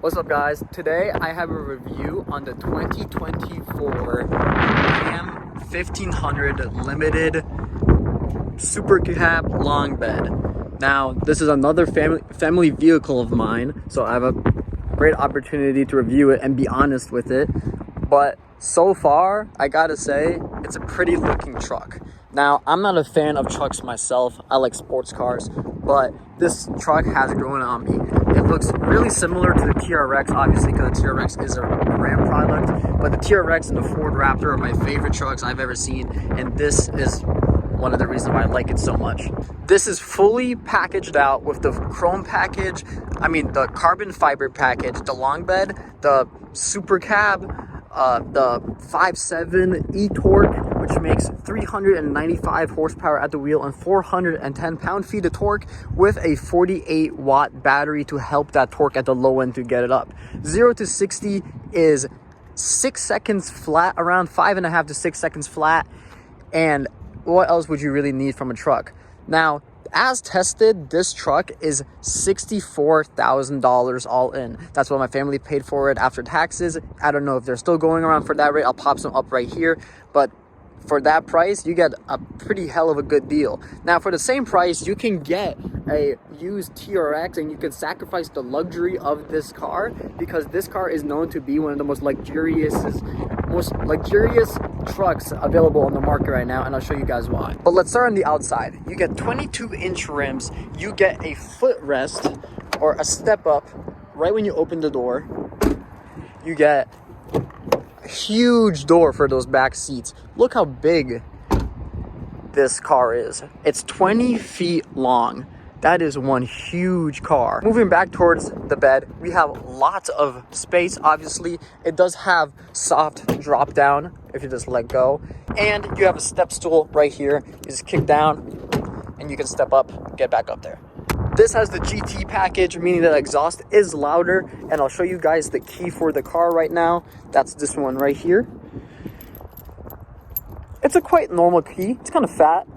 What's up, guys? Today I have a review on the 2024 Ram 1500 Limited Super Cab Long Bed. Now, this is another family vehicle of mine, so I have a great opportunity to review it and be honest with it. But so far, I gotta say, it's a pretty looking truck. Now, I'm not a fan of trucks myself. I like sports cars, but this truck has grown on me. It looks really similar to the TRX, obviously, because the TRX is a Ram product, but the TRX and the Ford Raptor are my favorite trucks I've ever seen, and this is one of the reasons why I like it so much. This is fully packaged out with the chrome package, the carbon fiber package, the long bed, the super cab, the 5.7 e-torque, which makes 395 horsepower at the wheel and 410 pound-feet of torque, with a 48 watt battery to help that torque at the low end to get it up. 0 to 60 is 6 seconds flat, around 5.5 to 6 seconds flat. And what else would you really need from a truck? Now, as tested, this truck is $64,000 all in. That's what my family paid for it after taxes. I don't know if they're still going around for that rate. I'll pop some up right here, but for that price, you get a pretty hell of a good deal. Now, for the same price, you can get a used TRX, and you can sacrifice the luxury of this car, because this car is known to be one of the most luxurious trucks available on the market right now, and I'll show you guys why. But let's start on the outside. You get 22-inch rims. You get a footrest or a step up right when you open the door. You get a huge door for those back seats. Look how big this car is. It's 20 feet long. That is one huge car. Moving back towards the bed, we have lots of space. Obviously, it does have soft drop down if you just let go. And you have a step stool right here. You just kick down and you can step up, get back up there. This has the GT package, meaning that exhaust is louder, and I'll show you guys the key for the car right now. That's this one right here. It's a quite normal key. It's kind of fat.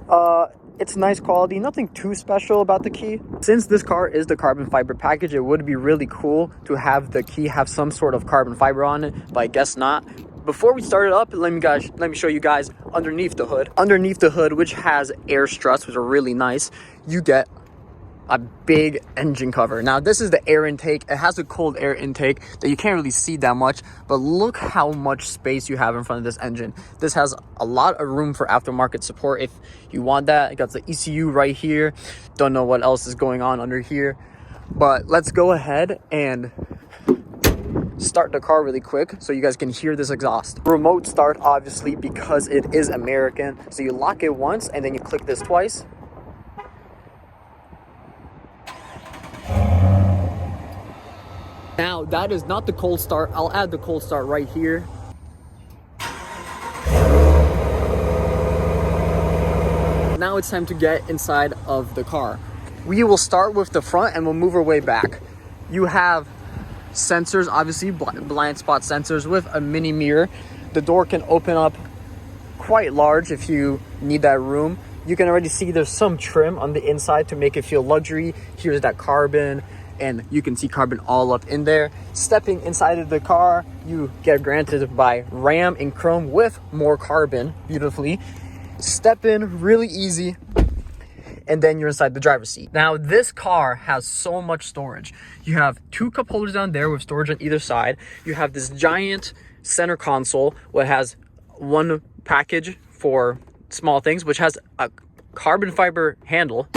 It's nice quality, nothing too special about the key. Since this car is the carbon fiber package, it would be really cool to have the key have some sort of carbon fiber on it, but I guess not. Before we start it up, let me show you guys underneath the hood. Underneath the hood, which has air struts, which are really nice, you get a big engine cover. Now, this is the air intake. It has a cold air intake that you can't really see that much, but look how much space you have in front of this engine. This has a lot of room for aftermarket support if you want that. It got the ECU right here. Don't know what else is going on under here, but let's go ahead and start the car really quick so you guys can hear this exhaust. Remote start, obviously, because it is American. So you lock it once and then you click this twice. Now, that is not the cold start. I'll add the cold start right here. Now it's time to get inside of the car. We will start with the front and we'll move our way back. You have sensors, obviously, blind spot sensors with a mini mirror. The door can open up quite large if you need that room. You can already see there's some trim on the inside to make it feel luxury. Here's that carbon, and you can see carbon all up in there. Stepping inside of the car, you get granted by Ram in chrome with more carbon, beautifully. Step in really easy, and then you're inside the driver's seat. Now, this car has so much storage. You have 2 cup holders down there with storage on either side. You have this giant center console, which has one package for small things, which has a carbon fiber handle.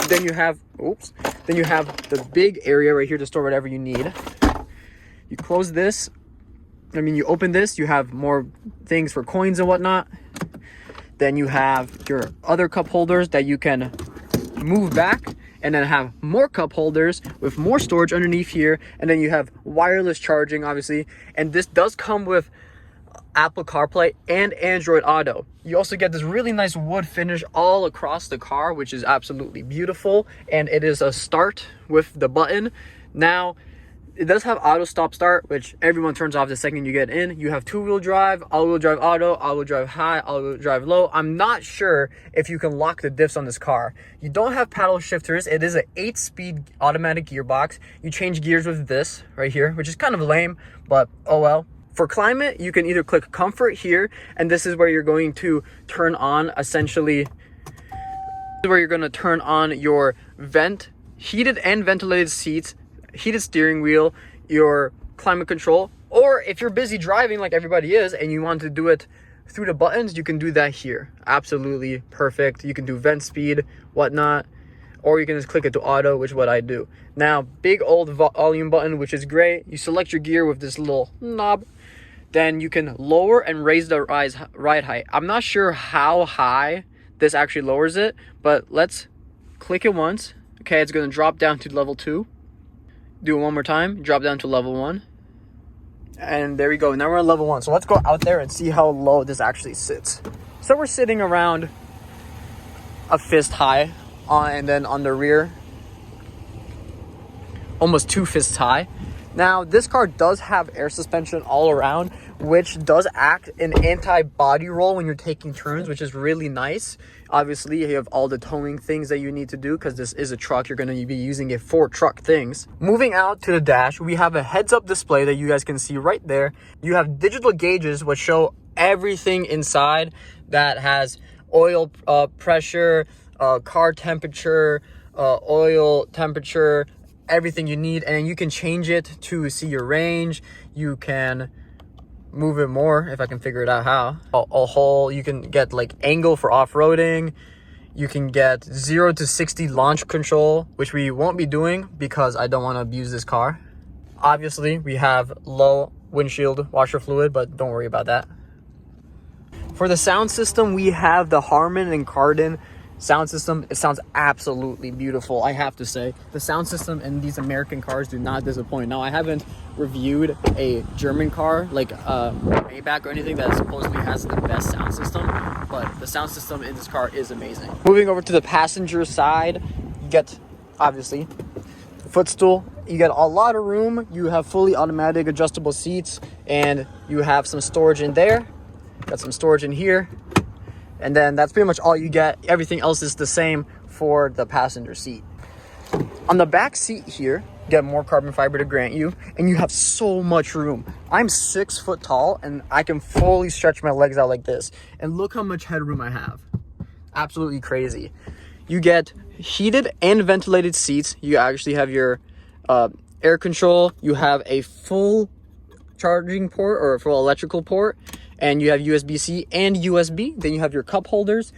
Then you have the big area right here to store whatever you need. You close this. You open this, you have more things for coins and whatnot. Then you have your other cup holders that you can move back, and then have more cup holders with more storage underneath here. And then you have wireless charging, obviously. And this does come with Apple CarPlay and Android Auto. You also get this really nice wood finish all across the car, which is absolutely beautiful. And it is a start with the button. Now, It does have auto stop start, which everyone turns off the second you get in. You have two-wheel drive, all-wheel drive auto, all-wheel drive high, all-wheel drive low. I'm not sure if you can lock the diffs on this car. You don't have paddle shifters. It is an 8-speed automatic gearbox. You change gears with this right here, which is kind of lame, but oh well. For climate, you can either click comfort here, and this is where you're going to turn on essentially, where you're going to turn on your heated and ventilated seats, heated steering wheel, your climate control, or if you're busy driving like everybody is and you want to do it through the buttons, you can do that here. Absolutely perfect. You can do vent speed, whatnot, or you can just click it to auto, which is what I do. Now, big old volume button, which is great. You select your gear with this little knob. Then you can lower and raise the ride height. I'm not sure how high this actually lowers it, but let's click it once. Okay, it's going to drop down to level 2. Do it one more time, drop down to level 1. And there we go. Now we're on level 1. So let's go out there and see how low this actually sits. So we're sitting around a fist high, and then on the rear, almost 2 fists high. Now, this car does have air suspension all around, which does act an anti-body roll when you're taking turns, which is really nice. Obviously, you have all the towing things that you need to do because this is a truck. You're going to be using it for truck things. Moving out to the dash, we have a heads-up display that you guys can see right there. You have digital gauges which show everything inside that has oil pressure, car temperature, oil temperature, everything you need, and you can change it to see your range. You can move it more if I can figure it out how. A whole, you can get like angle for off-roading. You can get 0 to 60 launch control, which we won't be doing because I don't want to abuse this car. Obviously, we have low windshield washer fluid, but don't worry about that. For the sound system, we have the Harman and Kardon sound system. It sounds absolutely beautiful, I have to say. The sound system in these American cars do not disappoint. Now, I haven't reviewed a German car like Maybach or anything that supposedly has the best sound system, but the sound system in this car is amazing. Moving over to the passenger side, you get obviously footstool. You get a lot of room. You have fully automatic adjustable seats, and you have some storage in there. Got some storage in here. And then that's pretty much all you get. Everything else is the same for the passenger seat. On the back seat here, you get more carbon fiber to grant you, and you have so much room. I'm 6 foot tall, and I can fully stretch my legs out like this. And look how much headroom I have. Absolutely crazy. You get heated and ventilated seats. You actually have your air control. You have a full charging port or a full electrical port. And you have USB-C and USB. Then you have your cup holders.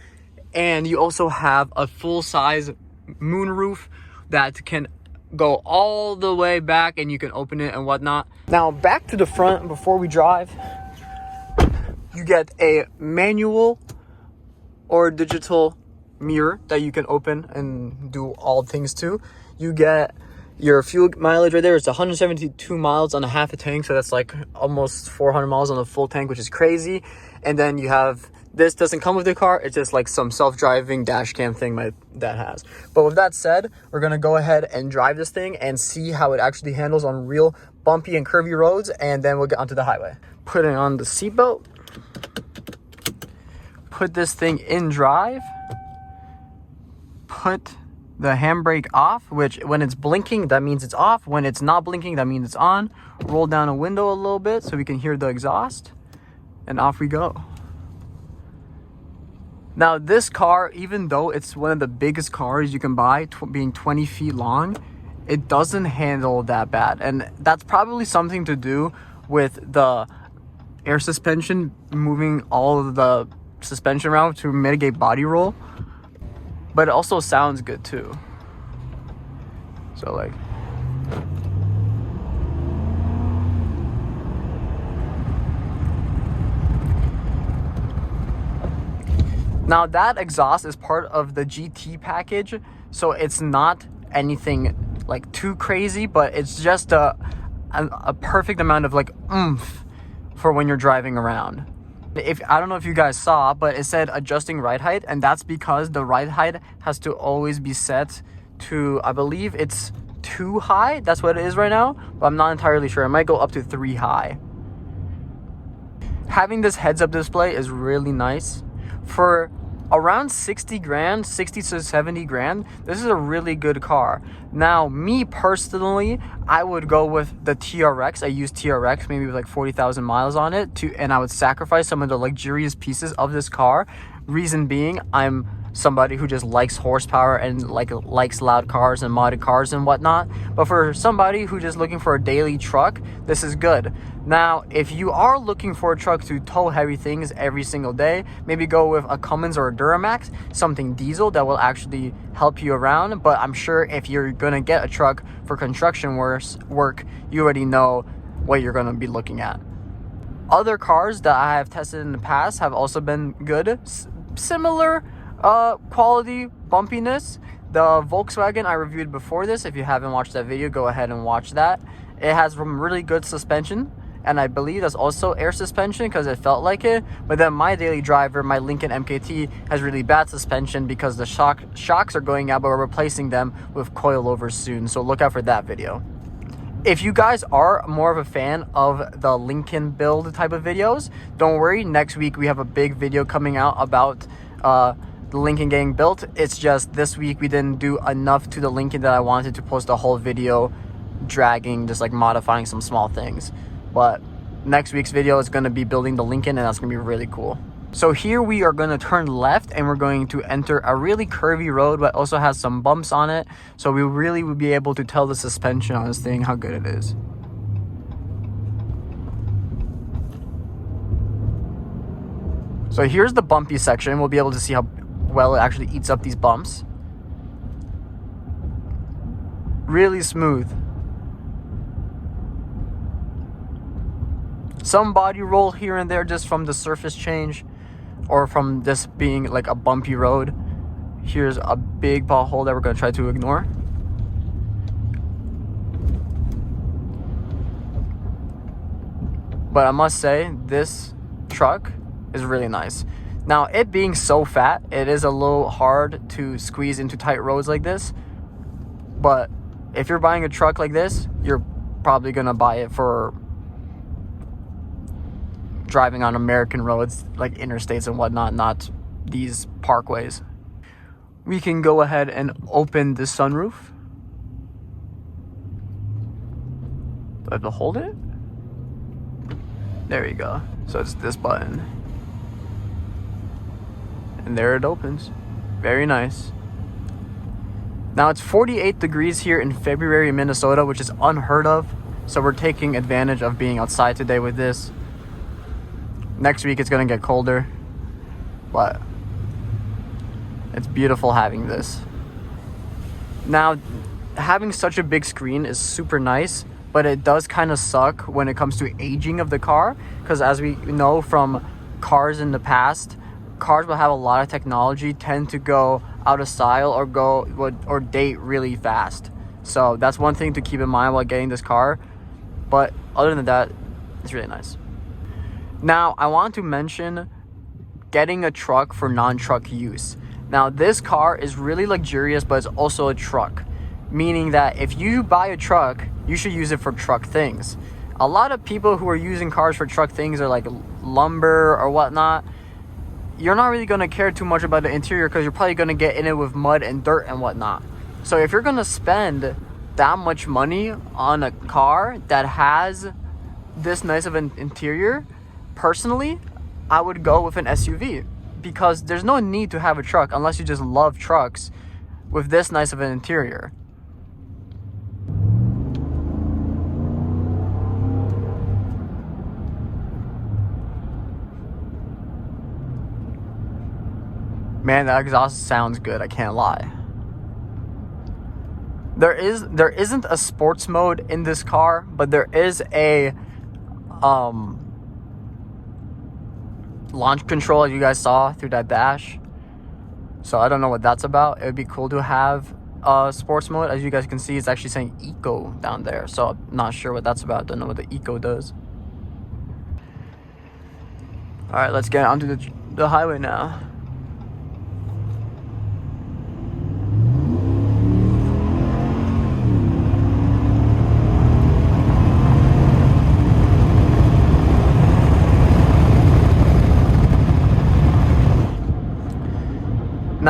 And you also have a full-size moonroof that can go all the way back, and you can open it and whatnot. Now, back to the front before we drive. You get a manual or digital mirror that you can open and do all things to. You get your fuel mileage right there. It's 172 miles on a half a tank, so that's like almost 400 miles on a full tank, which is crazy. And then you have, this doesn't come with the car, it's just like some self-driving dash cam thing my dad has. But with that said, we're gonna go ahead and drive this thing and see how it actually handles on real bumpy and curvy roads, and then we'll get onto the highway. Putting on the seatbelt, put this thing in drive, put the handbrake off, which when it's blinking, that means it's off. When it's not blinking, that means it's on. Roll down a window a little bit so we can hear the exhaust, and off we go. Now, this car, even though it's one of the biggest cars you can buy, being 20 feet long, it doesn't handle that bad. And that's probably something to do with the air suspension, moving all of the suspension around to mitigate body roll. But it also sounds good too. So like, now that exhaust is part of the GT package, so it's not anything like too crazy, but it's just a perfect amount of like oomph for when you're driving around. I don't know if you guys saw, but it said adjusting ride height, and that's because the ride height has to always be set to, I believe it's 2 high. That's what it is right now, but I'm not entirely sure. It might go up to 3 high. Having this heads-up display is really nice. For around 60 grand, 60 to 70 grand, this is a really good car. Now, me personally, I would go with the TRX. I use TRX, maybe with like 40,000 miles on it, and I would sacrifice some of the luxurious pieces of this car. Reason being, I'm somebody who just likes horsepower and likes loud cars and modded cars and whatnot. But for somebody who just looking for a daily truck, this is good. Now, if you are looking for a truck to tow heavy things every single day, maybe go with a Cummins or a Duramax, something diesel that will actually help you around. But I'm sure if you're gonna get a truck for construction work, you already know what you're gonna be looking at. Other cars that I have tested in the past have also been good, similar quality bumpiness. The Volkswagen I reviewed before this, if you haven't watched that video, go ahead and watch that. It has some really good suspension, and I believe that's also air suspension because it felt like it. But then my daily driver, my Lincoln MKT, has really bad suspension because the shocks are going out, but we're replacing them with coilovers soon, so look out for that video. If you guys are more of a fan of the Lincoln build type of videos, don't worry, next week we have a big video coming out about the Lincoln getting built. It's just this week we didn't do enough to the Lincoln that I wanted to post a whole video dragging, just like modifying some small things. But next week's video is going to be building the Lincoln, and that's going to be really cool. So here we are going to turn left, and we're going to enter a really curvy road, but also has some bumps on it. So we really will be able to tell the suspension on this thing how good it is. So here's the bumpy section. We'll be able to see how well it actually eats up these bumps. Really smooth. Some body roll here and there just from the surface change or from this being like a bumpy road. Here's a big pothole that we're going to try to ignore. But I must say, this truck is really nice. Now, it being so fat, it is a little hard to squeeze into tight roads like this. But if you're buying a truck like this, you're probably going to buy it for driving on American roads like interstates and whatnot, not these parkways. We can go ahead and open the sunroof. Do I have to hold it? There you go. So it's this button. And there it opens. Very nice. Now it's 48 degrees here in February, Minnesota, which is unheard of. So we're taking advantage of being outside today with this. Next week it's gonna get colder, but it's beautiful having this. Now, having such a big screen is super nice, but it does kind of suck when it comes to aging of the car, because as we know from cars in the past, cars will have a lot of technology, tend to go out of style or date really fast. So that's one thing to keep in mind while getting this car. But other than that, it's really nice. Now, I want to mention getting a truck for non-truck use. Now, this car is really luxurious, but it's also a truck. Meaning that if you buy a truck, you should use it for truck things. A lot of people who are using cars for truck things are like lumber or whatnot. You're not really going to care too much about the interior because you're probably going to get in it with mud and dirt and whatnot. So if you're going to spend that much money on a car that has this nice of an interior, personally, I would go with an SUV because there's no need to have a truck unless you just love trucks with this nice of an interior. Man, that exhaust sounds good, I can't lie. There isn't a sports mode in this car, but there is a launch control, as you guys saw through that dash. So I don't know what that's about. It would be cool to have sports mode. As you guys can see, it's actually saying Eco down there. So I'm not sure what that's about. Don't know what the Eco does. All right, let's get onto the highway now.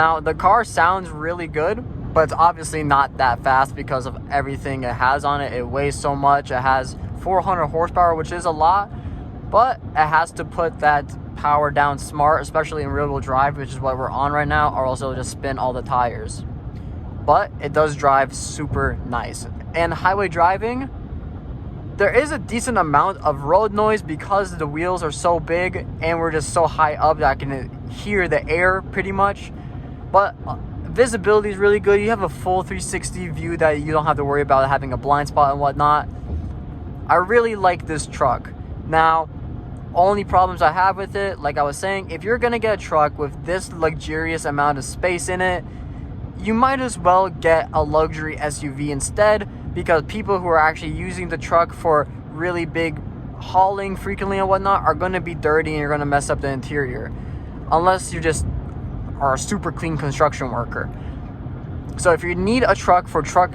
Now, the car sounds really good, but it's obviously not that fast because of everything it has on it. It weighs so much. It has 400 horsepower, which is a lot, but it has to put that power down smart, especially in rear-wheel drive, which is what we're on right now, or else it'll just spin all the tires. But it does drive super nice. And highway driving, there is a decent amount of road noise because the wheels are so big and we're just so high up that I can hear the air pretty much. But visibility is really good. You have a full 360 view that you don't have to worry about having a blind spot and whatnot. I really like this truck. Now, only problems I have with it, like I was saying, if you're gonna get a truck with this luxurious amount of space in it, you might as well get a luxury SUV instead, because people who are actually using the truck for really big hauling frequently and whatnot are going to be dirty and you're going to mess up the interior, unless you just are a super clean construction worker. So if you need a truck for truck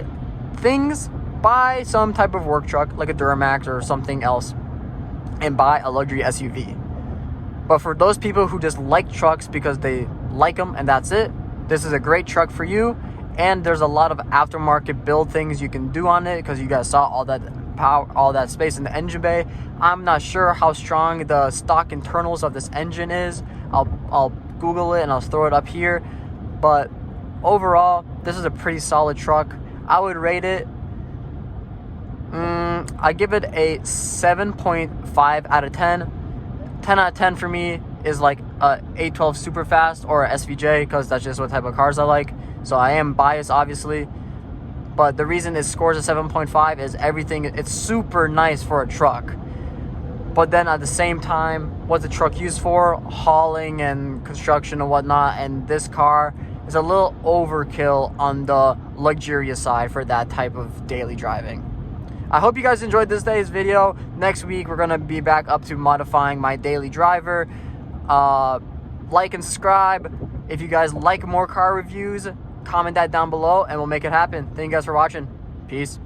things, buy some type of work truck like a Duramax or something else and buy a luxury SUV. But for those people who just like trucks because they like them and that's it, this is a great truck for you. And there's a lot of aftermarket build things you can do on it because you guys saw all that power, all that space in the engine bay. I'm not sure how strong the stock internals of this engine is. I'll Google it and I'll throw it up here. But overall, this is a pretty solid truck. I would rate it, I give it a 7.5 out of 10. 10 out of 10 for me is like a 812 Superfast or a SVJ because that's just what type of cars I like. So I am biased, obviously. But the reason it scores a 7.5 is everything. It's super nice for a truck. But then at the same time, what's the truck used for? Hauling and construction and whatnot. And this car is a little overkill on the luxurious side for that type of daily driving. I hope you guys enjoyed this day's video. Next week, we're going to be back up to modifying my daily driver. Like and subscribe. If you guys like more car reviews, comment that down below and we'll make it happen. Thank you guys for watching. Peace.